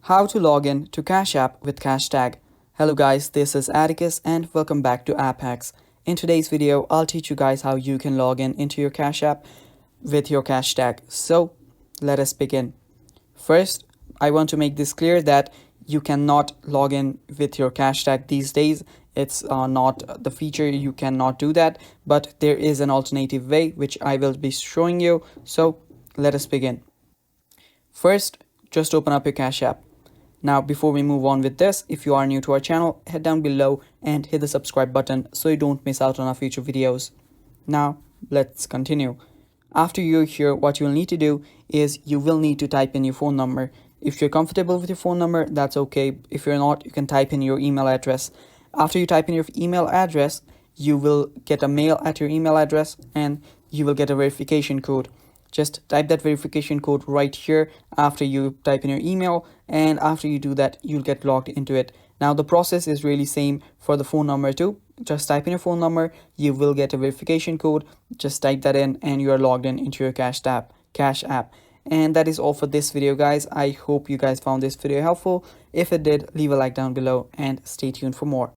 How to log in to Cash App with Cashtag. Hello guys, this is Atticus and welcome back to App Hacks. In today's video, I'll teach you guys how you can log in into your Cash App with your Cashtag. So let us begin. First, I want to make this clear that you cannot log in with your Cashtag these days. It's not the feature, you cannot do that, but there is an alternative way which I will be showing you. So let us begin. First, just open up your Cash App. Now, before we move on with this, if you are new to our channel, head down below and hit the subscribe button so you don't miss out on our future videos. Now, let's continue. After you're here, what you'll need to do is you will need to type in your phone number. If you're comfortable with your phone number, that's okay. If you're not, you can type in your email address. After you type in your email address, you will get a mail at your email address and you will get a verification code. Just type that verification code right here after you type in your email, and after you do that, you'll get logged into it. Now, the process is really same for the phone number too. Just type in your phone number, you will get a verification code. Just type that in and you are logged in into your Cash App. And that is all for this video, guys. I hope you guys found this video helpful. If it did, leave a like down below and stay tuned for more.